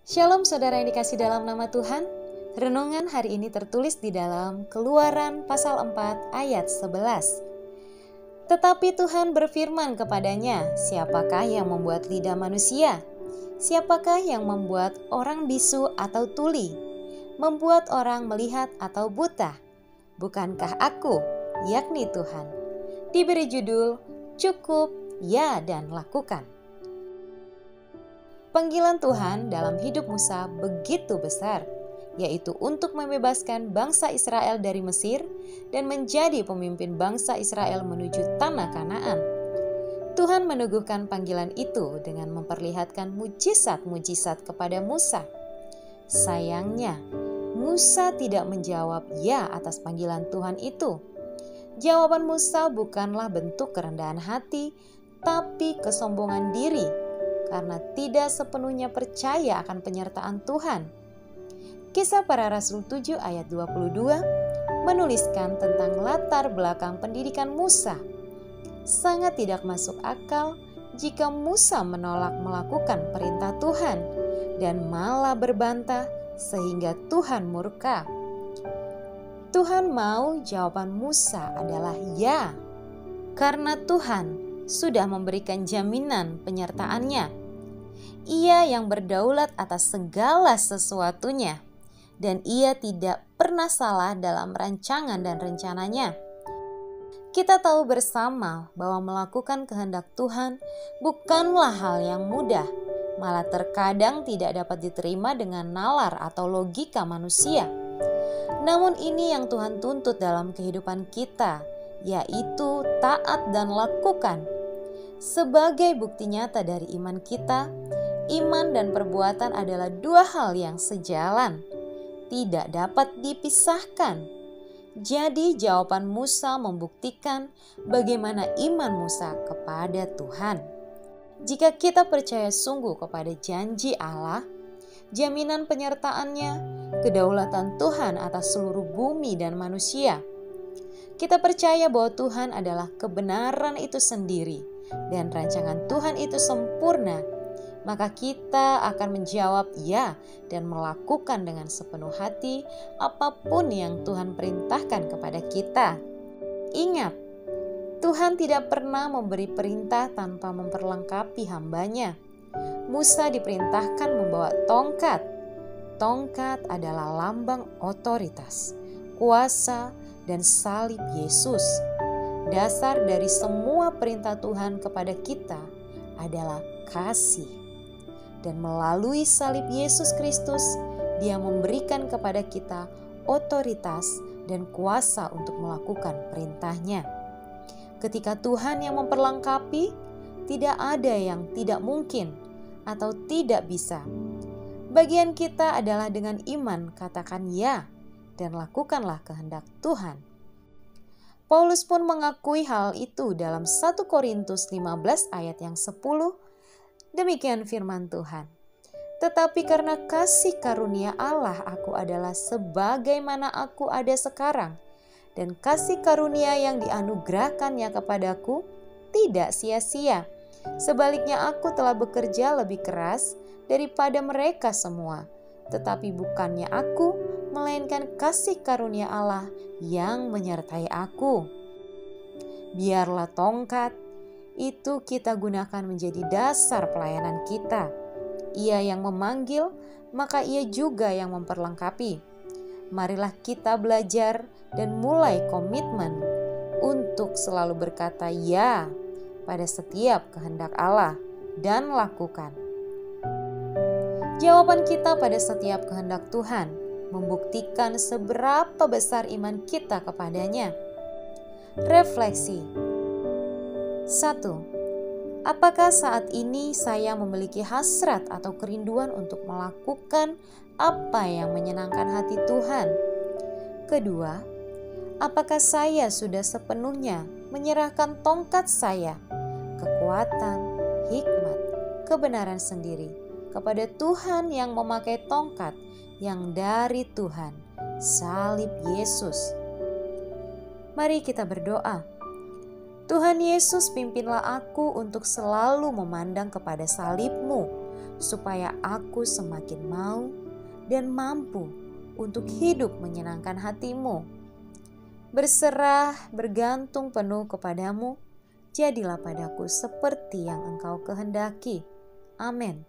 Shalom saudara yang dikasih dalam nama Tuhan. Renungan hari ini tertulis di dalam Keluaran pasal 4 ayat 11. Tetapi Tuhan berfirman kepadanya, siapakah yang membuat lidah manusia? Siapakah yang membuat orang bisu atau tuli? Membuat orang melihat atau buta? Bukankah aku, yakni Tuhan? Diberi judul, cukup, ya dan lakukan. Panggilan Tuhan dalam hidup Musa begitu besar, yaitu untuk membebaskan bangsa Israel dari Mesir dan menjadi pemimpin bangsa Israel menuju tanah Kanaan. Tuhan meneguhkan panggilan itu dengan memperlihatkan mujizat-mujizat kepada Musa. Sayangnya, Musa tidak menjawab ya atas panggilan Tuhan itu. Jawaban Musa bukanlah bentuk kerendahan hati, tapi kesombongan diri, karena tidak sepenuhnya percaya akan penyertaan Tuhan. Kisah Para Rasul 7 ayat 22 menuliskan tentang latar belakang pendidikan Musa. Sangat tidak masuk akal jika Musa menolak melakukan perintah Tuhan dan malah berbantah sehingga Tuhan murka. Tuhan mau jawaban Musa adalah ya, karena Tuhan sudah memberikan jaminan penyertaannya. Ia yang berdaulat atas segala sesuatunya, dan ia tidak pernah salah dalam rancangan dan rencananya. Kita tahu bersama bahwa melakukan kehendak Tuhan bukanlah hal yang mudah, malah terkadang tidak dapat diterima dengan nalar atau logika manusia. Namun ini yang Tuhan tuntut dalam kehidupan kita, yaitu taat dan lakukan. Sebagai bukti nyata dari iman kita, iman dan perbuatan adalah dua hal yang sejalan, tidak dapat dipisahkan. Jadi jawaban Musa membuktikan bagaimana iman Musa kepada Tuhan. Jika kita percaya sungguh kepada janji Allah, jaminan penyertaannya, kedaulatan Tuhan atas seluruh bumi dan manusia, kita percaya bahwa Tuhan adalah kebenaran itu sendiri dan rancangan Tuhan itu sempurna, maka kita akan menjawab ya dan melakukan dengan sepenuh hati apapun yang Tuhan perintahkan kepada kita. Ingat, Tuhan tidak pernah memberi perintah tanpa memperlengkapi hambanya. Musa diperintahkan membawa tongkat. Tongkat adalah lambang otoritas, kuasa, dan salib Yesus. Dasar dari semua perintah Tuhan kepada kita adalah kasih. Dan melalui salib Yesus Kristus, Dia memberikan kepada kita otoritas dan kuasa untuk melakukan perintahnya. Ketika Tuhan yang memperlengkapi, tidak ada yang tidak mungkin atau tidak bisa. Bagian kita adalah dengan iman katakan ya dan lakukanlah kehendak Tuhan. Paulus pun mengakui hal itu dalam 1 Korintus 15 ayat yang 10. Demikian firman Tuhan. Tetapi karena kasih karunia Allah aku adalah sebagaimana aku ada sekarang. Dan kasih karunia yang dianugerahkannya kepadaku tidak sia-sia. Sebaliknya aku telah bekerja lebih keras daripada mereka semua. Tetapi bukannya aku, melainkan kasih karunia Allah yang menyertai aku. Biarlah tongkat itu kita gunakan menjadi dasar pelayanan kita. Ia yang memanggil, maka ia juga yang memperlengkapi. Marilah kita belajar dan mulai komitmen untuk selalu berkata ya pada setiap kehendak Allah dan lakukan. Jawaban kita pada setiap kehendak Tuhan membuktikan seberapa besar iman kita kepadanya. Refleksi. 1. Apakah saat ini saya memiliki hasrat atau kerinduan untuk melakukan apa yang menyenangkan hati Tuhan? Kedua, apakah saya sudah sepenuhnya menyerahkan tongkat saya, kekuatan, hikmat, kebenaran sendiri kepada Tuhan yang memakai tongkat yang dari Tuhan, salib Yesus? Mari kita berdoa. Tuhan Yesus, pimpinlah aku untuk selalu memandang kepada salib-Mu, supaya aku semakin mau dan mampu untuk hidup menyenangkan hati-Mu. Berserah, bergantung penuh kepadamu, jadilah padaku seperti yang Engkau kehendaki. Amin.